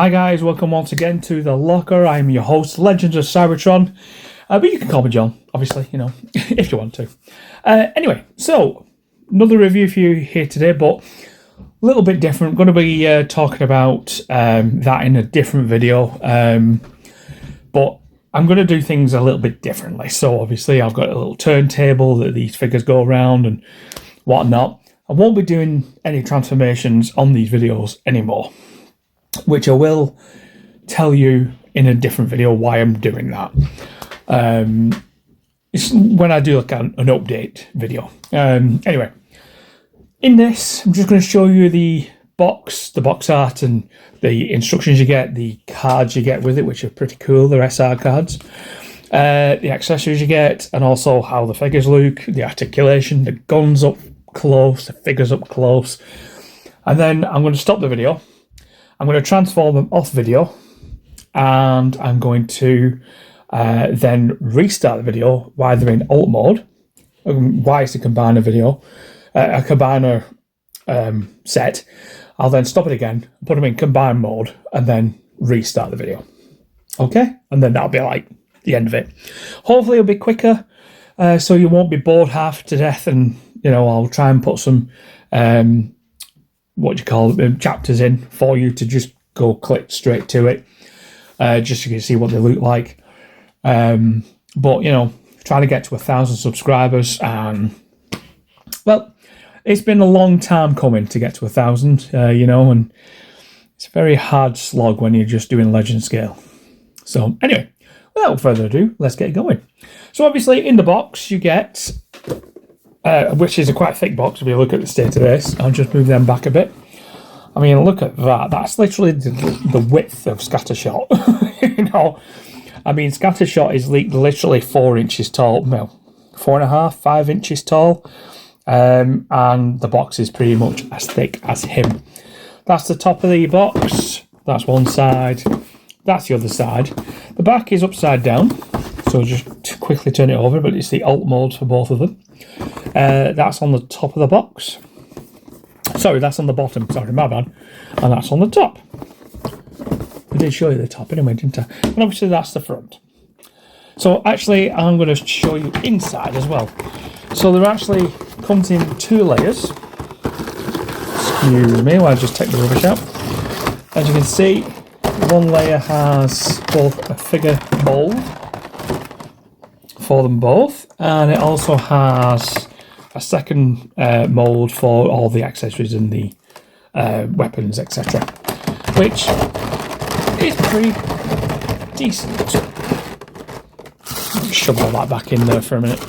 Hi guys, welcome once again to the LOCR. I'm your host, Legends of Cybertron, but you can call me John, obviously, you know, if you want to. Anyway, so another review for you here today, but a little bit different. I'm going to be talking about that in a different video, but I'm going to do things a little bit differently. So obviously I've got a little turntable that these figures go around and whatnot. I won't be doing any transformations on these videos anymore, which I will tell you in a different video why I'm doing that. It's when I do like an update video. Anyway, in this, I'm just going to show you the box art and the instructions you get, the cards you get with it, which are pretty cool. They're SR cards. The accessories you get, and also how the figures look, the articulation, the guns up close, the figures up close. And then I'm going to stop the video. I'm going to transform them off video, and I'm going to then restart the video while they're in alt mode. Why is the combiner video, a combiner set. I'll then stop it again, put them in combine mode, and then restart the video. Okay? And then that'll be like the end of it. Hopefully it'll be quicker, so you won't be bored half to death, and, you know, I'll try and put some chapters in for you to just go click straight to it, just so you can see what they look like. But, you know, trying to get to 1,000 subscribers, and, well, it's been a long time coming to get to 1,000, you know, and it's a very hard slog when you're just doing legend scale. So, anyway, without further ado, let's get going. So, obviously, in the box, you get... which is a quite thick box if you look at the state of this. I'll just move them back a bit. I mean, look at that. That's literally the width of SCATTERSHOT. You know, I mean, SCATTERSHOT is literally 4 inches tall. Well, 4.5, 5 inches tall. And the box is pretty much as thick as him. That's the top of the box. That's one side. That's the other side. The back is upside down. So just quickly turn it over, but it's the alt mode for both of them. That's on the top of the box. Sorry, that's on the bottom. Sorry, my bad. And that's on the top. I did show you the top anyway, didn't I? And obviously that's the front. So actually, I'm going to show you inside as well. So there actually comes in 2 layers. Excuse me while I just take the rubbish out. As you can see, one layer has both a figure mold for them both, and it also has a second mold for all the accessories and the weapons, etc., which is pretty decent. Shove all that back in there for a minute.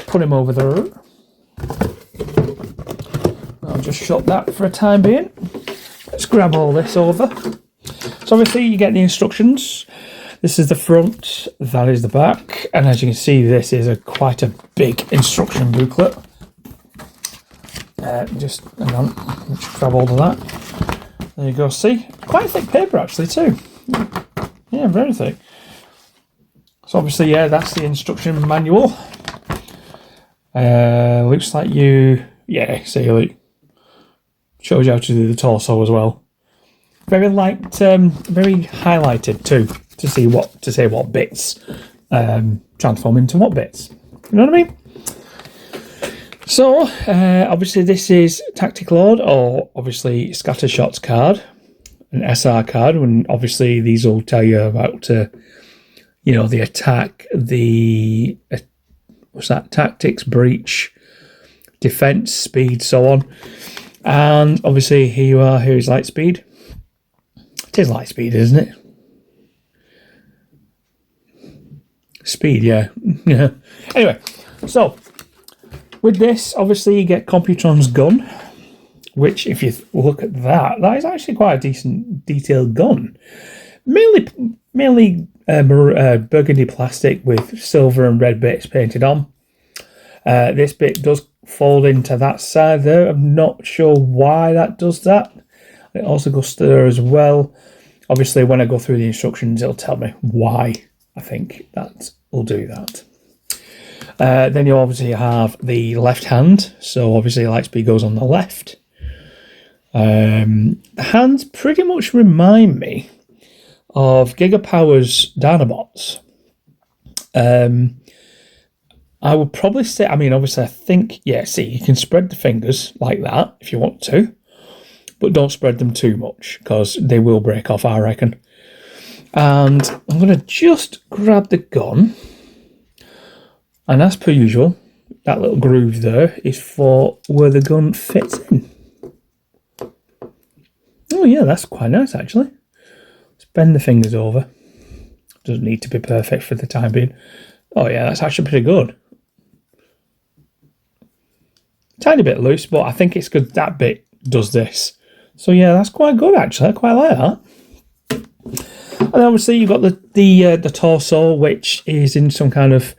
Put him over there. I'll just shut that for a time being. Let's grab all this over. So obviously you get the instructions. This is the front, that is the back, and as you can see, this is quite a big instruction booklet. Just hang on, let's grab hold of that. There you go. See, quite thick paper actually too. Yeah, very thick. So obviously, yeah, that's the instruction manual. Looks like yeah. See, look, shows you how to do the torso as well. Very light, very highlighted too, to say what bits transform into what bits. You know what I mean? So obviously this is Tactic Lord, or obviously SCATTERSHOT's card, an SR card. And obviously these will tell you about you know, the attack, the tactics, breach, defense, speed, so on. And obviously here you are. Here is light speed. It is light speed, isn't it? Speed, yeah. Yeah. Anyway, so with this, obviously you get Computron's gun, which, if you look at that is actually quite a decent detailed gun. Mainly burgundy plastic with silver and red bits painted on. This bit does fold into that side there. I'm not sure why that does that. It also goes there as well. Obviously, when I go through the instructions, it'll tell me why I think that will do that. Then you obviously have the left hand. So obviously, light speed goes on the left. The hands pretty much remind me of Gigapower's Dinobots. I would probably say, I mean, obviously, I think, yeah, see, you can spread the fingers like that if you want to, but don't spread them too much because they will break off, I reckon. And I'm going to just grab the gun, and as per usual, that little groove there is for where the gun fits in. Oh yeah, that's quite nice actually. Let's bend the fingers over. Doesn't need to be perfect for the time being. Oh yeah, that's actually pretty good. Tiny bit loose, but I think it's good that bit does this. So yeah, that's quite good actually. I quite like that. And obviously you've got the torso, which is in some kind of,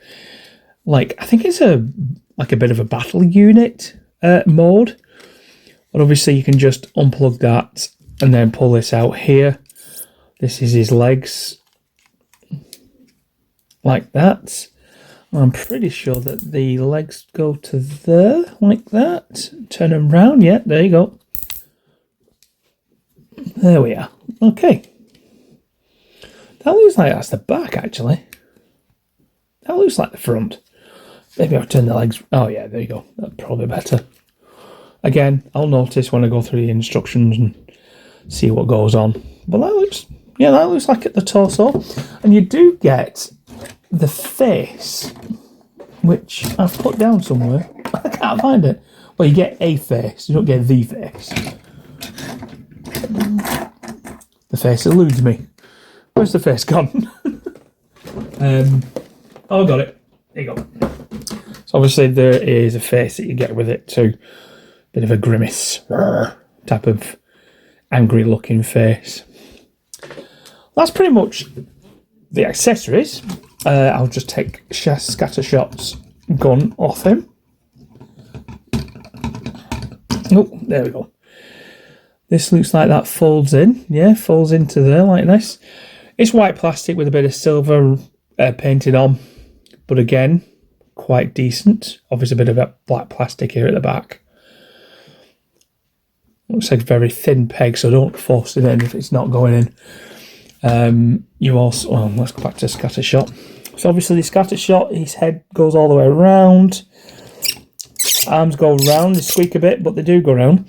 like, I think it's like a bit of a battle unit mode. But obviously you can just unplug that and then pull this out here. This is his legs, like that. I'm pretty sure that the legs go to there, like that. Turn them round, yeah, there you go. There we are. Okay. That looks like that's the back, actually. That looks like the front. Maybe I'll turn the legs. Oh, yeah, there you go. That's probably better. Again, I'll notice when I go through the instructions and see what goes on. But that looks, yeah, that looks like it, the torso. And you do get the face, which I've put down somewhere. I can't find it. Well, you get a face. You don't get the face. The face eludes me. Where's the face gone? Oh, got it. There you go. So obviously there is a face that you get with it too. Bit of a grimace type of angry looking face. That's pretty much the accessories. I'll just take SCATTERSHOT's gun off him. Oh, there we go. This looks like that folds in. Yeah, folds into there like this. It's white plastic with a bit of silver painted on. But again, quite decent. Obviously a bit of a black plastic here at the back. Looks like a very thin peg, so don't force it in if it's not going in. You also, well, let's go back to SCATTERSHOT. So obviously the SCATTERSHOT, his head goes all the way around. Arms go round, they squeak a bit, but they do go round.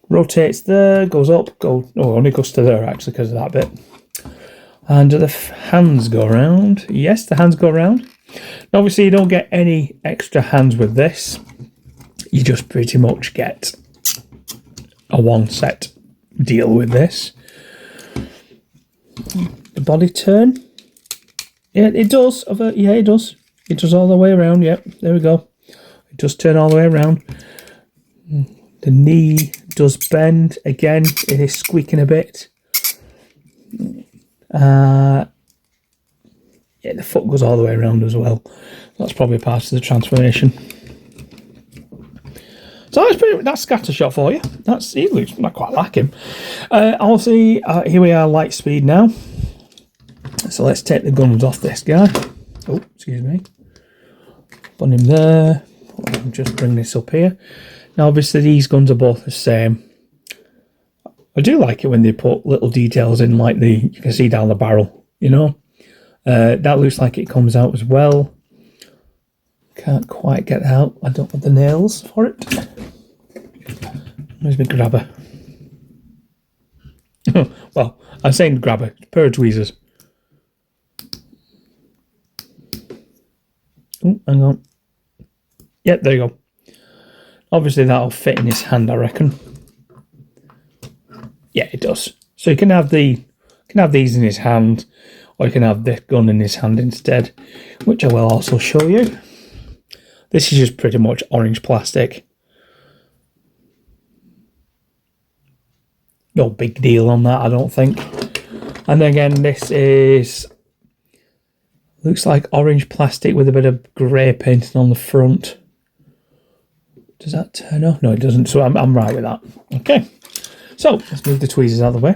Rotates there, goes up, only goes to there actually because of that bit. And do the hands go around? Yes, the hands go around. Now, obviously you don't get any extra hands with this. You just pretty much get a one set deal with this. The body turn. Yeah, it does. Yeah, it does. It does all the way around. Yep, there we go. It does turn all the way around. The knee does bend. Again, it is squeaking a bit. Yeah, the foot goes all the way around as well. That's probably part of the transformation. So that's SCATTERSHOT for you. He looks, I quite like him. Obviously, here we are, light speed now. So let's take the guns off this guy. Oh, excuse me. Put him there. I'll just bring this up here. Now, obviously, these guns are both the same. I do like it when they put little details in, like you can see down the barrel, you know. That looks like it comes out as well. Can't quite get out. I don't have the nails for it. Where's my grabber? Well, I'm saying grabber. A pair of tweezers. Oh, hang on. Yep, there you go. Obviously, that'll fit in his hand, I reckon. Yeah, it does. So you can have these in his hand, or you can have this gun in his hand instead, which I will also show you. This is just pretty much orange plastic. No big deal on that, I don't think. And again, this looks like orange plastic with a bit of grey painting on the front. Does that turn off? No, it doesn't. So I'm right with that. Okay. So let's move the tweezers out of the way.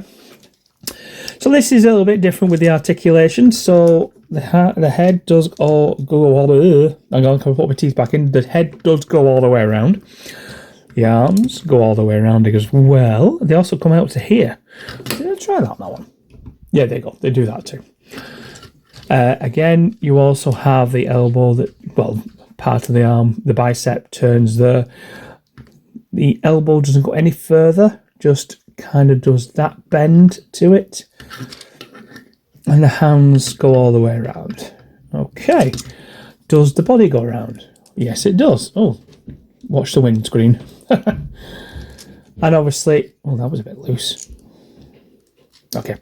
So this is a little bit different with the articulation. So the head does go all the way. Hang on, can I put my teeth back in? The head does go all the way around. The arms go all the way around as well. They also come out to here. Did I try that on that one? Yeah, there you go. They do that too. Again, you also have the elbow that, well, part of the arm, the bicep turns there. The elbow doesn't go any further, just kind of does that bend to it. And the hands go all the way around. Okay. Does the body go around? Yes, it does. Oh, watch the windscreen. And obviously, oh, that was a bit loose. Okay.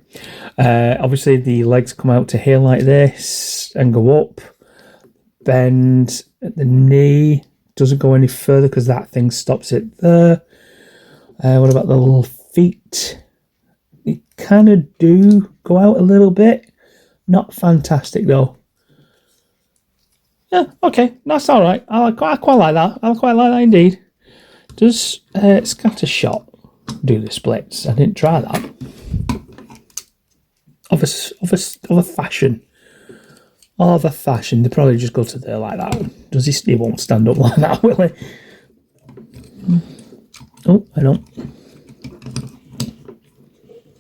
Obviously, the legs come out to here like this and go up. Bend at the knee. Doesn't go any further because that thing stops it there. What about the little feet? They kind of do go out a little bit. Not fantastic though. Yeah, okay, that's all right. I quite like that. I quite like that indeed. Does SCATTERSHOT do the splits? I didn't try that. Of a fashion. Of a fashion. They probably just go to there like that. Does he won't stand up like that, will he? Oh, I don't.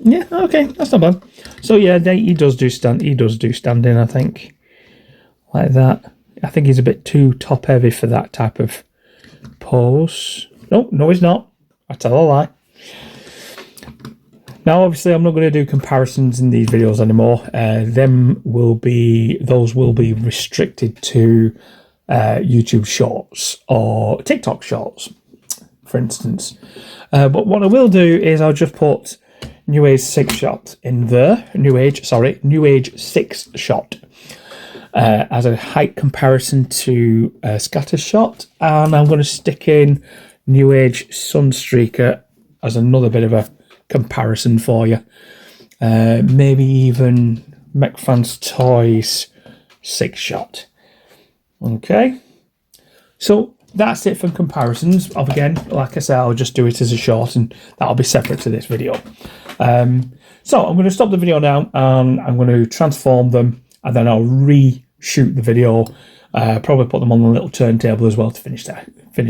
Yeah, okay, that's not bad. So yeah, he does do standing, I think. Like that. I think he's a bit too top heavy for that type of pose. No, he's not. I tell a lie. Now, obviously, I'm not going to do comparisons in these videos anymore. Those will be restricted to YouTube Shorts or TikTok Shorts, for instance. But what I will do is I'll just put New Age 6 Shot in there. New Age 6 Shot. As a height comparison to SCATTERSHOT, and I'm going to stick in New Age Sunstreaker as another bit of a comparison for you. Maybe even McFan's Toys 6 Shot. Okay, so that's it for comparisons. Again, like I said, I'll just do it as a short, and that'll be separate to this video. So I'm going to stop the video now, and I'm going to transform them, and then I'll reshoot the video, probably put them on the little turntable as well to finish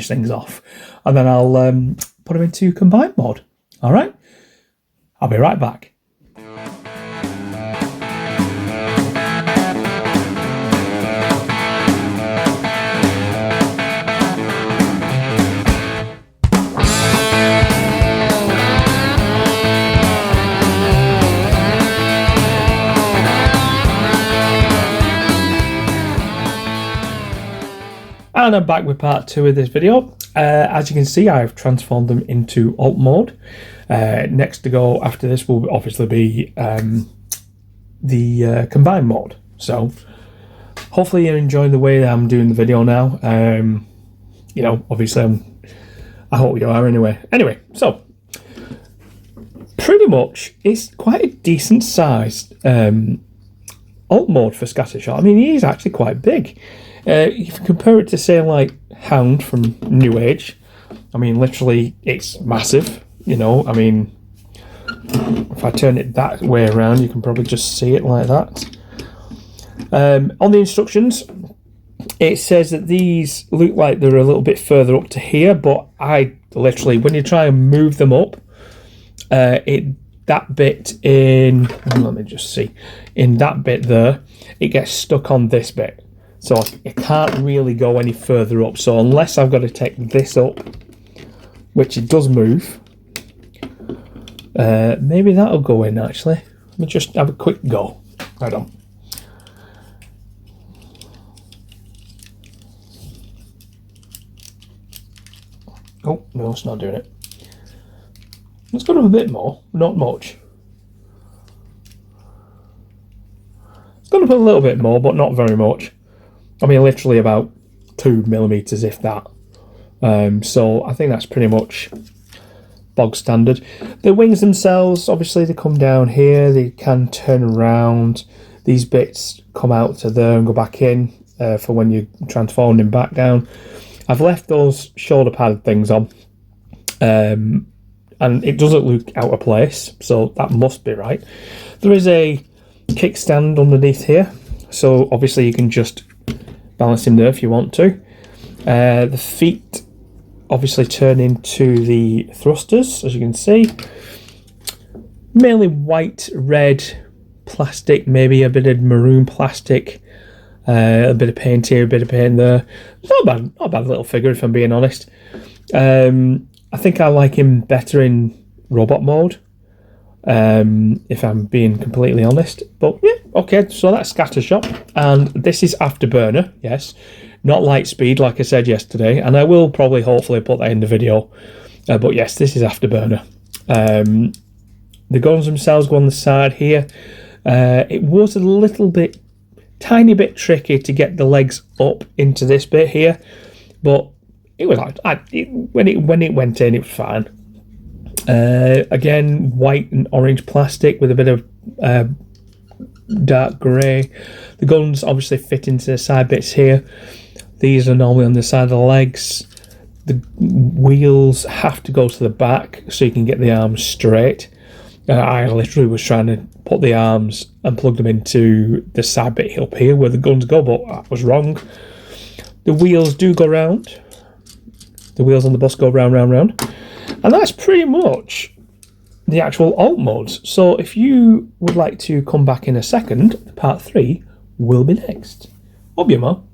things off, and then I'll put them into combined mode. All right, I'll be right back. And I'm back with part 2 of this video. As you can see, I've transformed them into alt mode. Next to go after this will obviously be the combined mode. So hopefully you're enjoying the way that I'm doing the video now. You know, obviously I hope you are anyway. Anyway, so pretty much it's quite a decent sized alt mode for SCATTERSHOT. I mean, he is actually quite big. If you compare it to, say, like Hound from New Age, I mean, literally, it's massive, you know. I mean, if I turn it that way around, you can probably just see it like that. On the instructions, it says that these look like they're a little bit further up to here, but I literally, when you try and move them up, that bit in, let me just see, in that bit there, it gets stuck on this bit. So it can't really go any further up. So unless I've got to take this up, which it does move, maybe that'll go in actually. Let me just have a quick go. Hold on. Oh, no, it's not doing it. Let's go up a bit more, not much. It's gone up a little bit more, but not very much. I mean, literally about 2 millimeters, if that. So I think that's pretty much bog standard. The wings themselves, obviously, they come down here. They can turn around. These bits come out to there and go back in for when you transform them back down. I've left those shoulder pad things on, and it doesn't look out of place, so that must be right. There is a kickstand underneath here, so obviously you can just balance him there if you want to. The feet obviously turn into the thrusters, as you can see. Mainly white, red plastic, maybe a bit of maroon plastic, a bit of paint here, a bit of paint there. Not a bad little figure, if I'm being honest. I think I like him better in robot mode, if I'm being completely honest. But yeah, okay, so that's SCATTERSHOT, and this is Afterburner, yes, not Lightspeed like I said yesterday, and I will probably hopefully put that in the video, but yes, this is Afterburner. The guns themselves go on the side here. It was a little bit, tiny bit tricky to get the legs up into this bit here, but it was when it went in, it was fine. Again, white and orange plastic with a bit of dark grey. The guns obviously fit into the side bits here. These are normally on the side of the legs. The wheels have to go to the back so you can get the arms straight. I literally was trying to put the arms and plug them into the side bit up here where the guns go, but I was wrong. The wheels do go round. The wheels on the bus go round, round, round. And that's pretty much the actual alt modes. So if you would like to come back in a second, part 3 will be next. Up you, Mo.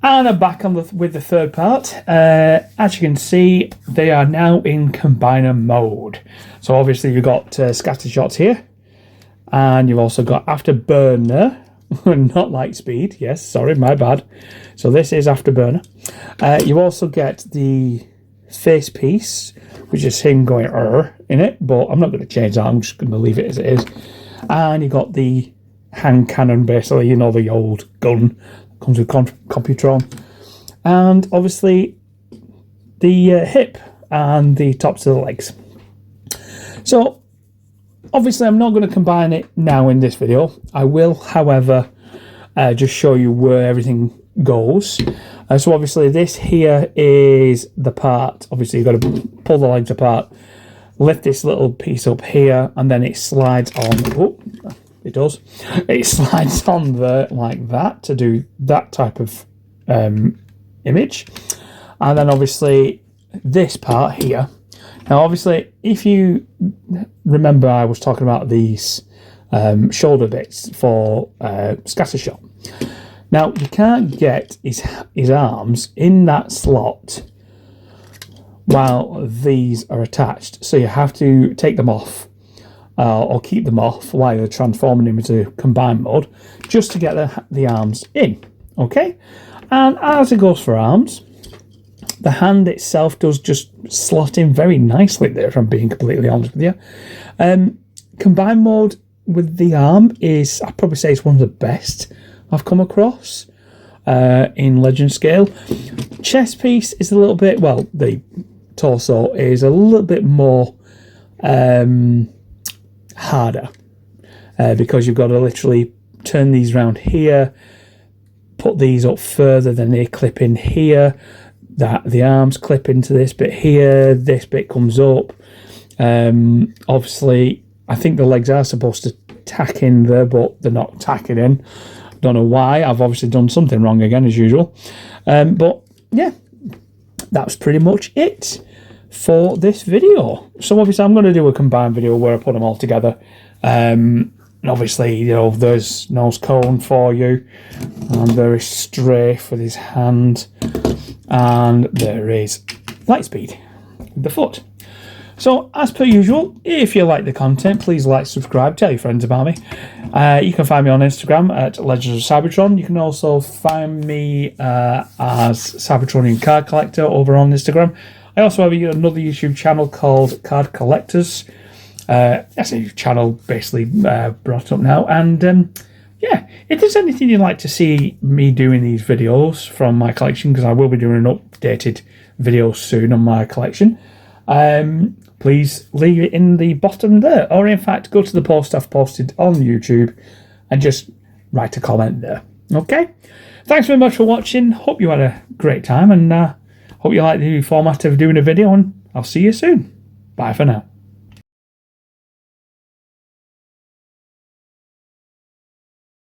And I'm back on with the third part. As you can see, they are now in combiner mode. So obviously you've got SCATTERSHOT here, and you've also got Afterburner, not Lightspeed. Yes, sorry, my bad. So this is Afterburner. You also get the face piece, which is him going in it, but I'm not going to change that. I'm just going to leave it as it is. And you got the hand cannon, basically, you know, the old gun. Comes with Computron, and obviously the hip and the tops of the legs. So obviously I'm not going to combine it now in this video. I will, however, just show you where everything goes. So obviously this here is the part. Obviously you've got to pull the legs apart, lift this little piece up here, and then it slides on. Oh, it does. It slides on there like that to do that type of image. And then obviously this part here. Now obviously if you remember, I was talking about these shoulder bits for SCATTERSHOT. Now you can't get his arms in that slot while these are attached, so you have to take them off. Or keep them off while you're transforming them into combine mode, just to get the arms in, okay? And as it goes for arms, the hand itself does just slot in very nicely there, if I'm being completely honest with you. Combine mode with the arm is, I'd probably say it's one of the best I've come across in Legend scale. Chest piece is a little bit, well, the torso is a little bit more harder, because you've got to literally turn these around here, put these up further, then they clip in here, that the arms clip into this bit here, this bit comes up. Obviously I think the legs are supposed to tack in there, but they're not tacking in. Don't know why. I've obviously done something wrong again, as usual. But yeah, that's pretty much it for this video. So obviously I'm going to do a combined video where I put them all together. And obviously, you know, there's nose cone for you, and there is strafe with his hand, and there is Lightspeed with the foot. So, as per usual, if you like the content, please like, subscribe, tell your friends about me. You can find me on Instagram at Legends of Cybertron. You can also find me as Cybertronian Card Collector over on Instagram. I also have another YouTube channel called Card Collectors. That's a channel basically brought up now. And yeah, if there's anything you'd like to see me doing these videos from my collection, because I will be doing an updated video soon on my collection, please leave it in the bottom there, or in fact go to the post I've posted on YouTube and just write a comment there. Okay, thanks very much for watching. Hope you had a great time, and hope you like the format of doing a video, and I'll see you soon. Bye for now.